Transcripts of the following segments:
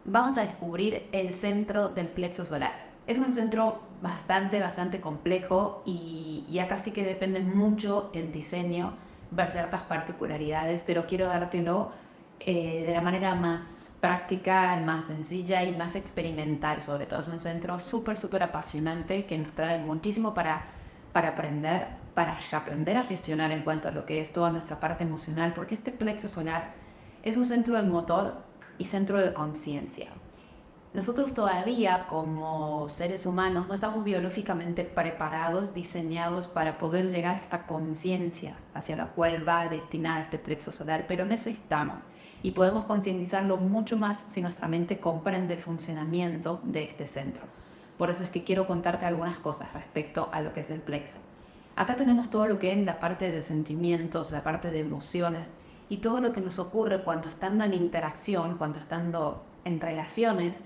vamos a descubrir el centro del plexo solar. Es un centro bastante complejo y acá sí que depende mucho el diseño, ver ciertas particularidades, pero quiero dártelo de la manera más práctica, más sencilla y más experimental sobre todo. Es un centro súper apasionante que nos trae muchísimo para aprender a gestionar en cuanto a lo que es toda nuestra parte emocional, porque este plexo solar es un centro de motor y centro de conciencia. Nosotros todavía como seres humanos no estamos biológicamente preparados, diseñados para poder llegar a esta conciencia hacia la cual va destinada este plexo solar, pero en eso estamos y podemos concientizarlo mucho más si nuestra mente comprende el funcionamiento de este centro. Por eso es que quiero contarte algunas cosas respecto a lo que es el plexo. Acá tenemos todo lo que es la parte de sentimientos, la parte de emociones y todo lo que nos ocurre cuando estando en interacción, cuando estando en relaciones,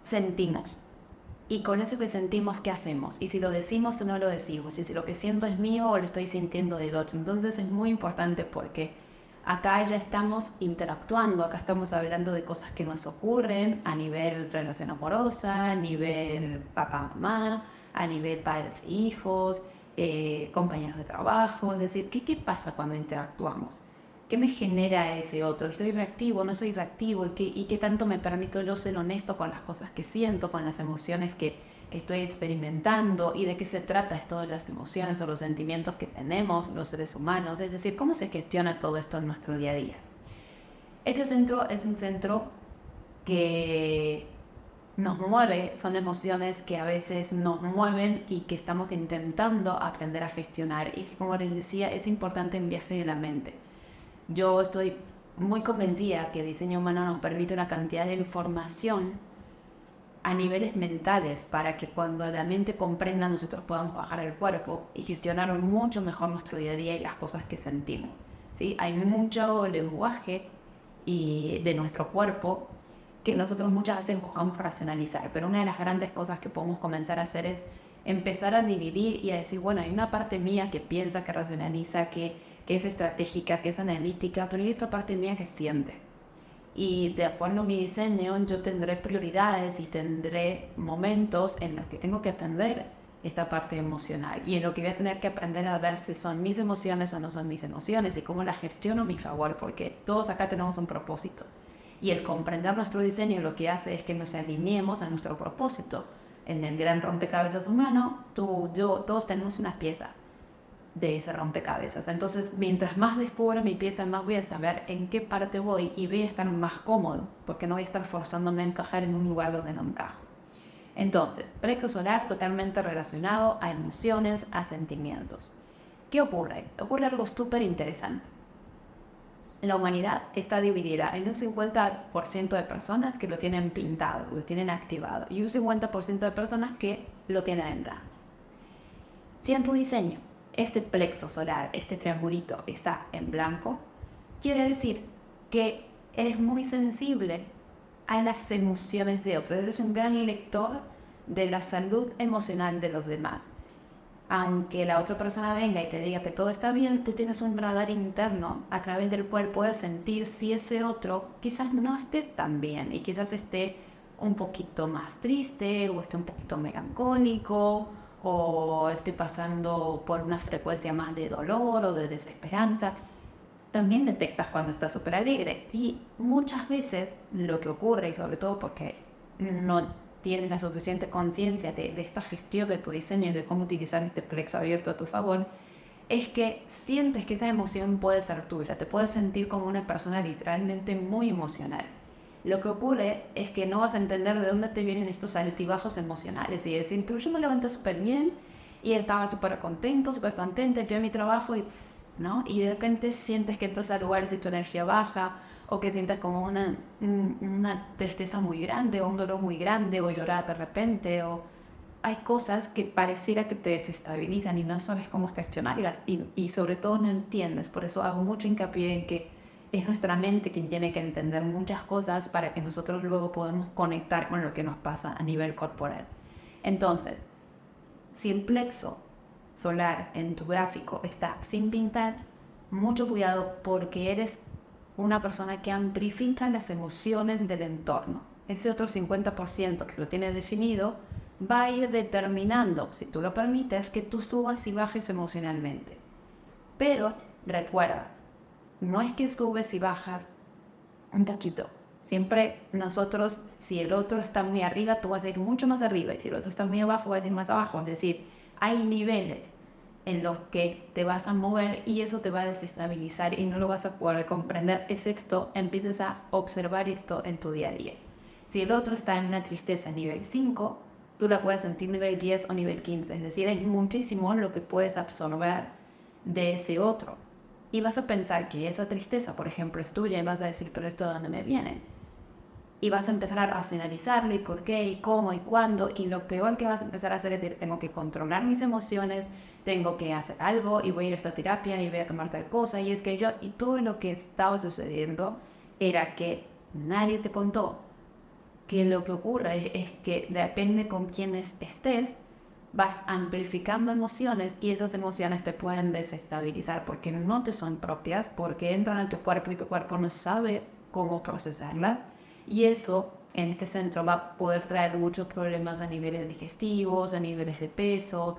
sentimos. Y con eso que sentimos, ¿qué hacemos? Y si lo decimos o no lo decimos, y si lo que siento es mío o lo estoy sintiendo del otro. Entonces es muy importante porque acá ya estamos interactuando, acá estamos hablando de cosas que nos ocurren a nivel relación amorosa, a nivel papá-mamá, a nivel padres e hijos, compañeros de trabajo. Es decir, ¿qué pasa cuando interactuamos? ¿Qué me genera ese otro? ¿Soy reactivo? ¿No soy reactivo? ¿Y qué tanto me permito yo ser honesto con las cosas que siento, con las emociones que estoy experimentando? ¿Y de qué se trata esto de las emociones o los sentimientos que tenemos los seres humanos? Es decir, ¿cómo se gestiona todo esto en nuestro día a día? Este centro es un centro que nos mueve, son emociones que a veces nos mueven y que estamos intentando aprender a gestionar. Y que, como les decía, es importante el viaje de la mente. Yo estoy muy convencida que el diseño humano nos permite una cantidad de información a niveles mentales para que cuando la mente comprenda nosotros podamos bajar el cuerpo y gestionar mucho mejor nuestro día a día y las cosas que sentimos. ¿Sí? Hay mucho lenguaje de nuestro cuerpo que nosotros muchas veces buscamos racionalizar, pero una de las grandes cosas que podemos comenzar a hacer es empezar a dividir y a decir, bueno, hay una parte mía que piensa, que racionaliza, que es estratégica, que es analítica, pero hay otra parte mía que siente. Y de acuerdo a mi diseño, yo tendré prioridades y tendré momentos en los que tengo que atender esta parte emocional y en lo que voy a tener que aprender a ver si son mis emociones o no son mis emociones y cómo las gestiono a mi favor, porque todos acá tenemos un propósito. Y el comprender nuestro diseño lo que hace es que nos alineemos a nuestro propósito. En el gran rompecabezas humano, tú, yo, todos tenemos una pieza de ese rompecabezas. Entonces, mientras más descubro mi pieza, más voy a saber en qué parte voy y voy a estar más cómodo, porque no voy a estar forzándome a encajar en un lugar donde no encajo. Entonces, plexo solar totalmente relacionado a emociones, a sentimientos. ¿Qué ocurre? Ocurre algo súper interesante. La humanidad está dividida en un 50% de personas que lo tienen pintado, lo tienen activado, y un 50% de personas que lo tienen en blanco. Si en tu diseño este plexo solar, este triangulito está en blanco, quiere decir que eres muy sensible a las emociones de otros. Eres un gran lector de la salud emocional de los demás. Aunque la otra persona venga y te diga que todo está bien, tú tienes un radar interno a través del cual puedes sentir si ese otro quizás no esté tan bien y quizás esté un poquito más triste o esté un poquito melancólico o esté pasando por una frecuencia más de dolor o de desesperanza. También detectas cuando estás súper alegre y muchas veces lo que ocurre, y sobre todo porque no tienes la suficiente conciencia de esta gestión de tu diseño y de cómo utilizar este plexo abierto a tu favor, es que sientes que esa emoción puede ser tuya, te puedes sentir como una persona literalmente muy emocional. Lo que ocurre es que no vas a entender de dónde te vienen estos altibajos emocionales y decir, pero yo me levanté súper bien y estaba súper contento, súper contenta, fui a mi trabajo y, ¿no? Y de repente sientes que entras a lugares y tu energía baja o que sientes como una tristeza muy grande o un dolor muy grande o llorar de repente o hay cosas que pareciera que te desestabilizan y no sabes cómo gestionarlas y sobre todo no entiendes. Por eso hago mucho hincapié en que es nuestra mente quien tiene que entender muchas cosas para que nosotros luego podamos conectar con lo que nos pasa a nivel corporal. Entonces, si el plexo solar en tu gráfico está sin pintar, mucho cuidado porque eres una persona que amplifica las emociones del entorno. Ese otro 50% que lo tiene definido va a ir determinando, si tú lo permites, que tú subas y bajes emocionalmente. Pero recuerda, no es que subes y bajas un poquito. Siempre nosotros, si el otro está muy arriba, tú vas a ir mucho más arriba. Y si el otro está muy abajo, vas a ir más abajo. Es decir, hay niveles en los que te vas a mover y eso te va a desestabilizar y no lo vas a poder comprender, excepto empieces a observar esto en tu día a día. Si el otro está en una tristeza nivel 5, tú la puedes sentir nivel 10 o nivel 15. Es decir, hay muchísimo lo que puedes absorber de ese otro. Y vas a pensar que esa tristeza, por ejemplo, es tuya y vas a decir, pero ¿esto de dónde me viene? Y vas a empezar a racionalizarlo y por qué y cómo y cuándo. Y lo peor que vas a empezar a hacer es decir, tengo que controlar mis emociones, tengo que hacer algo y voy a ir a esta terapia y voy a tomar tal cosa. Y es que y todo lo que estaba sucediendo era que nadie te contó que lo que ocurre es que depende con quiénes estés, vas amplificando emociones y esas emociones te pueden desestabilizar porque no te son propias, porque entran en tu cuerpo y tu cuerpo no sabe cómo procesarlas. Y eso en este centro va a poder traer muchos problemas a niveles digestivos, a niveles de peso,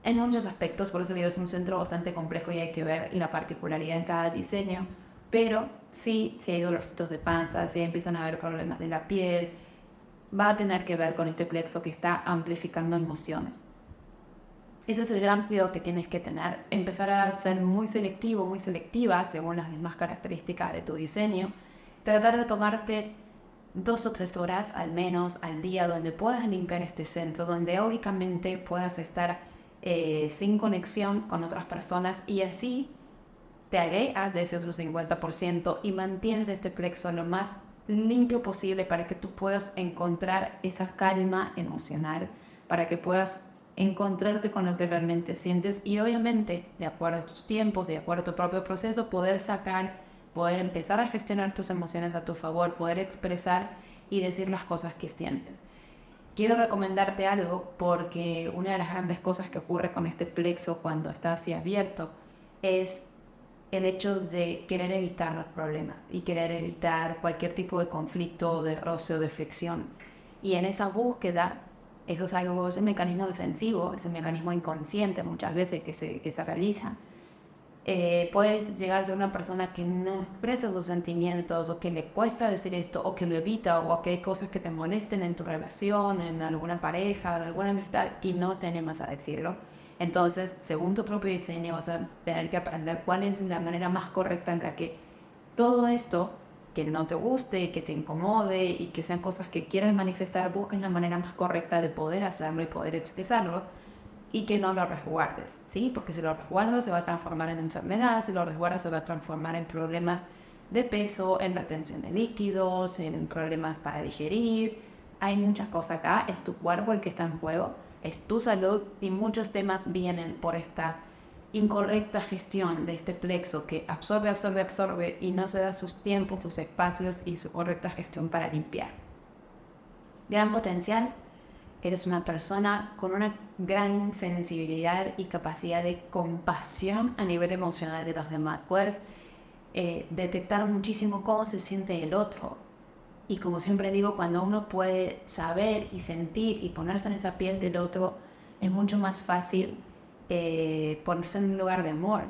en muchos aspectos. Por eso digo, es un centro bastante complejo y hay que ver la particularidad en cada diseño. Pero sí, si hay dolorcitos de panza, si empiezan a haber problemas de la piel, va a tener que ver con este plexo que está amplificando emociones. Ese es el gran cuidado que tienes que tener. Empezar a ser muy selectivo, muy selectiva según las demás características de tu diseño. Tratar de tomarte 2 o 3 horas al menos al día donde puedas limpiar este centro, donde únicamente puedas estar sin conexión con otras personas y así te alejas de ese otro 50% y mantienes este plexo lo más limpio posible para que tú puedas encontrar esa calma emocional, para que puedas encontrarte con lo que realmente sientes y obviamente, de acuerdo a tus tiempos, de acuerdo a tu propio proceso, poder empezar a gestionar tus emociones a tu favor, poder expresar y decir las cosas que sientes. Quiero recomendarte algo porque una de las grandes cosas que ocurre con este plexo cuando está así abierto es el hecho de querer evitar los problemas y querer evitar cualquier tipo de conflicto, de roce o de fricción. Y en esa búsqueda, eso es un mecanismo defensivo, es un mecanismo inconsciente muchas veces que se realiza. Puedes llegar a ser una persona que no expresa sus sentimientos o que le cuesta decir esto o que lo evita o que hay cosas que te molesten en tu relación, en alguna pareja, en alguna amistad y no te animas a decirlo. Entonces, según tu propio diseño, vas a tener que aprender cuál es la manera más correcta en la que todo esto que no te guste, que te incomode y que sean cosas que quieras manifestar, busques la manera más correcta de poder hacerlo y poder expresarlo y que no lo resguardes, ¿sí? Porque si lo resguardas se va a transformar en enfermedad, si lo resguardas se va a transformar en problemas de peso, en retención de líquidos, en problemas para digerir. Hay muchas cosas acá, es tu cuerpo el que está en juego, es tu salud y muchos temas vienen por esta incorrecta gestión de este plexo que absorbe y no se da sus tiempos, sus espacios y su correcta gestión para limpiar. Gran potencial. Eres una persona con una gran sensibilidad y capacidad de compasión a nivel emocional de los demás. Puedes detectar muchísimo cómo se siente el otro. Y como siempre digo, cuando uno puede saber y sentir y ponerse en esa piel del otro, es mucho más fácil ponerse en un lugar de amor.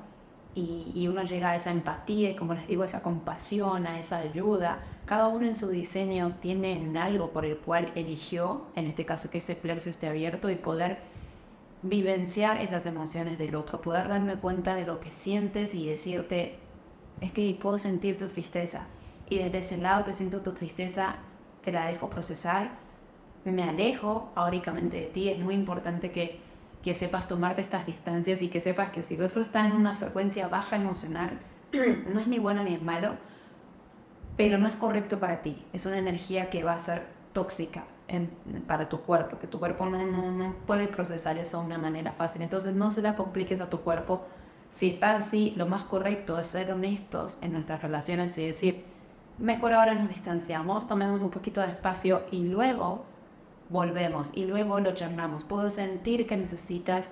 Y uno llega a esa empatía y, como les digo, a esa compasión, a esa ayuda. Cada uno en su diseño tiene algo por el cual eligió, en este caso que ese plexo esté abierto, y poder vivenciar esas emociones del otro, poder darme cuenta de lo que sientes y decirte, es que puedo sentir tu tristeza. Y desde ese lado que siento tu tristeza, te la dejo procesar, me alejo áuricamente de ti. Es muy importante que sepas tomarte estas distancias y que sepas que si el otro está en una frecuencia baja emocional, no es ni bueno ni es malo, pero no es correcto para ti. Es una energía que va a ser tóxica para tu cuerpo, que tu cuerpo no puede procesar eso de una manera fácil. Entonces no se la compliques a tu cuerpo. Si está así, lo más correcto es ser honestos en nuestras relaciones y decir, mejor ahora nos distanciamos, tomemos un poquito de espacio y luego volvemos y luego lo charlamos. Puedo sentir que necesitas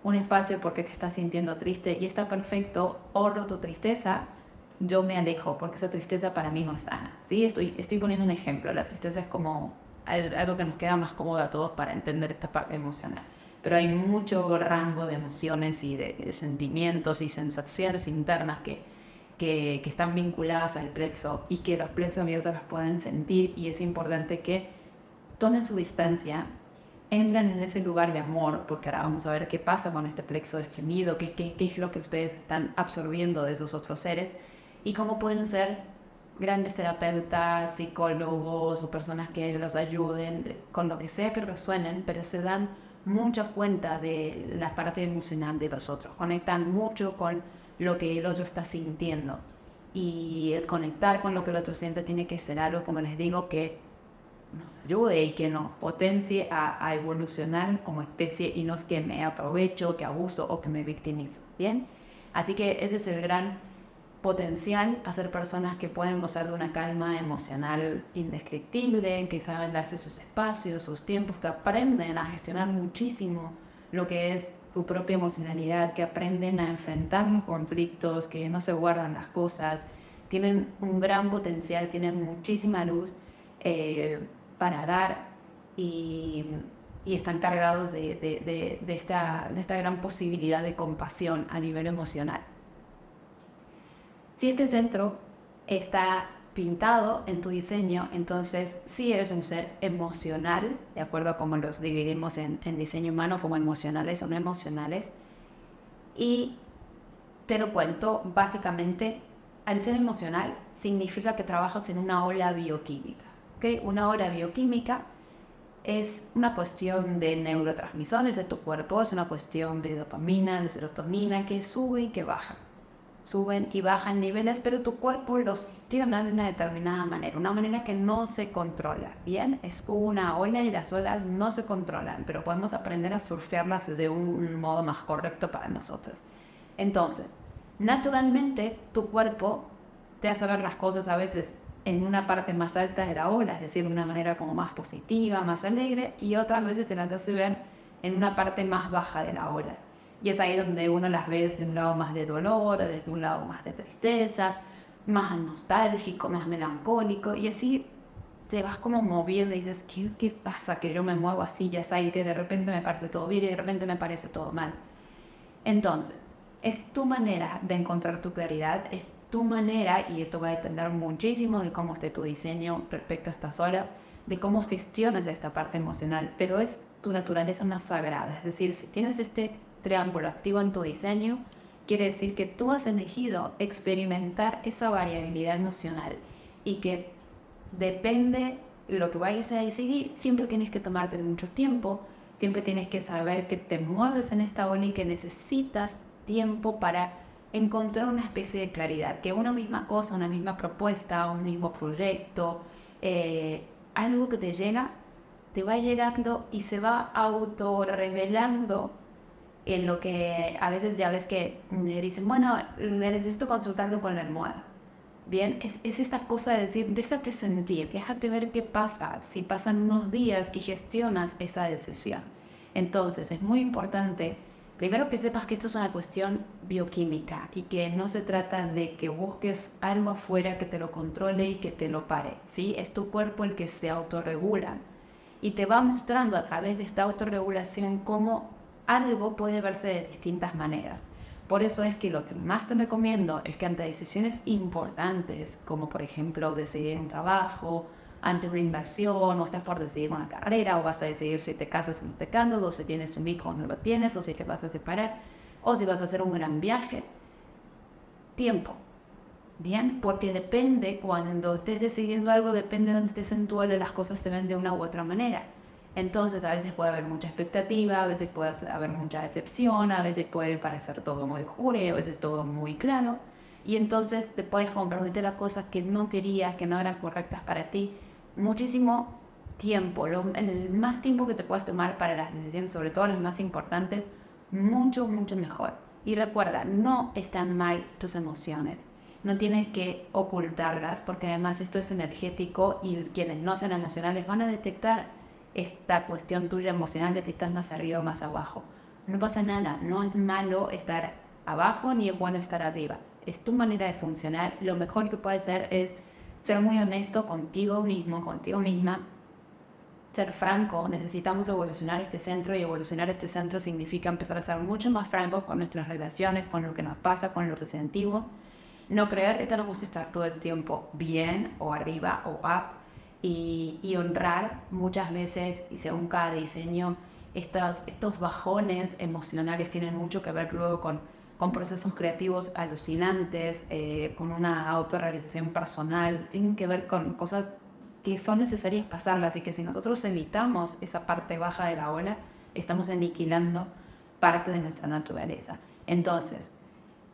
un espacio porque te estás sintiendo triste y está perfecto, honro tu tristeza, yo me alejo porque esa tristeza para mí no es sana. ¿Sí? Estoy poniendo un ejemplo. La tristeza es como algo que nos queda más cómodo a todos para entender esta parte emocional. Pero hay mucho rango de emociones y de sentimientos y sensaciones internas que están vinculadas al plexo y que los plexos abiertos las pueden sentir, y es importante que tomen su distancia, entran en ese lugar de amor, porque ahora vamos a ver qué pasa con este plexo definido, qué es lo que ustedes están absorbiendo de esos otros seres y cómo pueden ser grandes terapeutas, psicólogos o personas que los ayuden con lo que sea que resuenen, pero se dan mucha cuenta de la parte emocional de los otros, conectan mucho con lo que el otro está sintiendo, y el conectar con lo que el otro siente tiene que ser algo, como les digo, que nos ayude y que nos potencie a evolucionar como especie, y no es que me aprovecho, que abuso o que me victimizo. ¿Bien? Así que ese es el gran potencial, a ser personas que pueden gozar de una calma emocional indescriptible, que saben darse sus espacios, sus tiempos, que aprenden a gestionar muchísimo lo que es su propia emocionalidad, que aprenden a enfrentar los conflictos, que no se guardan las cosas, tienen un gran potencial, tienen muchísima luz eh, para dar, y, y están cargados de esta gran posibilidad de compasión a nivel emocional. Si este centro está pintado en tu diseño, entonces sí eres un ser emocional, de acuerdo a cómo los dividimos en diseño humano, como emocionales o no emocionales. Y te lo cuento, básicamente, al ser emocional significa que trabajas en una ola bioquímica. ¿Okay? Una ola bioquímica es una cuestión de neurotransmisores de tu cuerpo, es una cuestión de dopamina, de serotonina, que sube y que baja. Suben y bajan niveles, pero tu cuerpo los gestiona de una determinada manera, una manera que no se controla. Bien, es una ola y las olas no se controlan, pero podemos aprender a surfearlas de un modo más correcto para nosotros. Entonces, naturalmente tu cuerpo te hace ver las cosas a veces en una parte más alta de la ola, es decir, de una manera como más positiva, más alegre, y otras veces te las hace ver en una parte más baja de la ola. Y es ahí donde uno las ve desde un lado más de dolor, desde un lado más de tristeza, más nostálgico, más melancólico, y así te vas como moviendo y dices, ¿qué pasa? Que yo me muevo así, ya sabes, que de repente me parece todo bien y de repente me parece todo mal. Entonces, es tu manera de encontrar tu claridad, es tu manera, y esto va a depender muchísimo de cómo esté tu diseño respecto a estas horas, de cómo gestiones esta parte emocional, pero es tu naturaleza más sagrada. Es decir, si tienes este triángulo activo en tu diseño, quiere decir que tú has elegido experimentar esa variabilidad emocional, y que depende de lo que vayas a decidir, siempre tienes que tomarte mucho tiempo, siempre tienes que saber que te mueves en esta ola y que necesitas tiempo para encontrar una especie de claridad, que una misma cosa, una misma propuesta, un mismo proyecto, algo que te llega, te va llegando y se va auto revelando en lo que a veces ya ves que le dicen, bueno, necesito consultarlo con la almohada. Bien, es esta cosa de decir, déjate sentir, déjate ver qué pasa, si pasan unos días y gestionas esa decisión. Entonces, es muy importante, primero, que sepas que esto es una cuestión bioquímica y que no se trata de que busques algo afuera que te lo controle y que te lo pare, ¿sí? Es tu cuerpo el que se autorregula y te va mostrando a través de esta autorregulación cómo algo puede verse de distintas maneras. Por eso es que lo que más te recomiendo es que ante decisiones importantes, como por ejemplo decidir un trabajo, ante una inversión, o estás por decidir una carrera, o vas a decidir si te casas o no te casas, o si tienes un hijo o no lo tienes, o si te vas a separar, o si vas a hacer un gran viaje, tiempo. Bien, porque depende, cuando estés decidiendo algo, depende de donde estés en tu área, las cosas se ven de una u otra manera. Entonces a veces puede haber mucha expectativa, a veces puede haber mucha decepción, a veces puede parecer todo muy oscuro, a veces todo muy claro. Y entonces te puedes comprometer a cosas que no querías, que no eran correctas para ti. Muchísimo tiempo, el más tiempo que te puedas tomar para las decisiones, sobre todo las más importantes, mucho, mucho mejor. Y recuerda, no están mal tus emociones. No tienes que ocultarlas, porque además esto es energético y quienes no sean emocionales van a detectar esta cuestión tuya emocional de si estás más arriba o más abajo. No pasa nada, no es malo estar abajo ni es bueno estar arriba. es tu manera de funcionar, lo mejor que puedes hacer es ser muy honesto contigo mismo, contigo misma, ser franco. Necesitamos evolucionar este centro, y evolucionar este centro significa empezar a ser mucho más francos con nuestras relaciones, con lo que nos pasa, con lo que sentimos. No creer que tenemos que estar todo el tiempo bien o arriba o up, y honrar muchas veces, y según cada diseño, estos bajones emocionales tienen mucho que ver luego con procesos creativos alucinantes, con una autorrealización personal, tienen que ver con cosas que son necesarias pasarlas, y que si nosotros evitamos esa parte baja de la ola, estamos aniquilando parte de nuestra naturaleza. Entonces,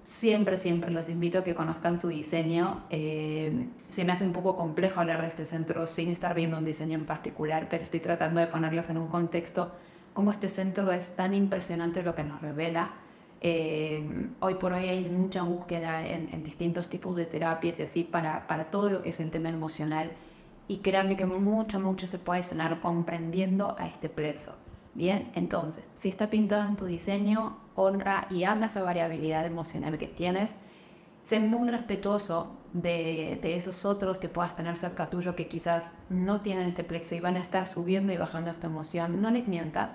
siempre, siempre los invito a que conozcan su diseño. Se me hace un poco complejo hablar de este centro sin estar viendo un diseño en particular, pero estoy tratando de ponerlos en un contexto, como este centro es tan impresionante lo que nos revela. Hoy por hoy hay mucha búsqueda en distintos tipos de terapias y así para todo lo que es el tema emocional. Y créanme que mucho, mucho se puede sanar comprendiendo a este plexo. Bien, entonces, si está pintado en tu diseño, honra y ama esa variabilidad emocional que tienes. Sé muy respetuoso de esos otros que puedas tener cerca tuyo, que quizás no tienen este plexo y van a estar subiendo y bajando esta emoción. No les mientas.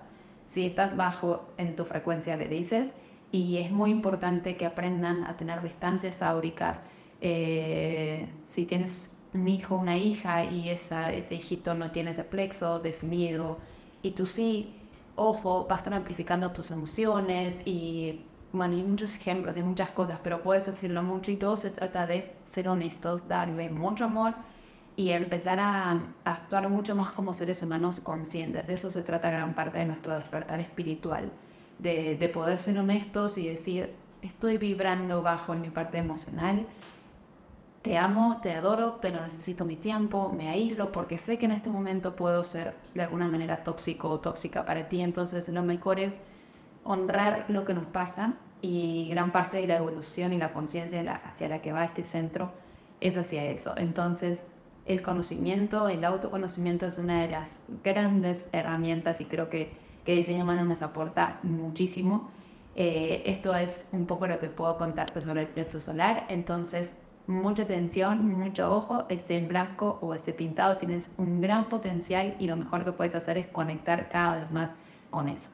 Si estás bajo en tu frecuencia, le dices. Y es muy importante que aprendan a tener distancias áuricas. Si tienes un hijo, una hija, y ese hijito no tiene ese plexo definido, y tú sí, ojo, va a estar amplificando tus emociones. Y bueno, hay muchos ejemplos y muchas cosas, pero puedes sufrirlo mucho, y todo se trata de ser honestos, darle mucho amor y empezar a actuar mucho más como seres humanos conscientes. De eso se trata gran parte de nuestro despertar espiritual, de poder ser honestos y decir: estoy vibrando bajo en mi parte emocional, te amo, te adoro, pero necesito mi tiempo, me aíslo porque sé que en este momento puedo ser de alguna manera tóxico o tóxica para ti. Entonces lo mejor es honrar lo que nos pasa, y gran parte de la evolución y la conciencia hacia la que va este centro es hacia eso. Entonces el conocimiento, el autoconocimiento es una de las grandes herramientas, y creo que Diseño Humano nos aporta muchísimo. Esto es un poco lo que puedo contarte sobre el plexo solar. Entonces, mucha atención, mucho ojo, esté en blanco o esté pintado, tienes un gran potencial, y lo mejor que puedes hacer es conectar cada vez más con eso.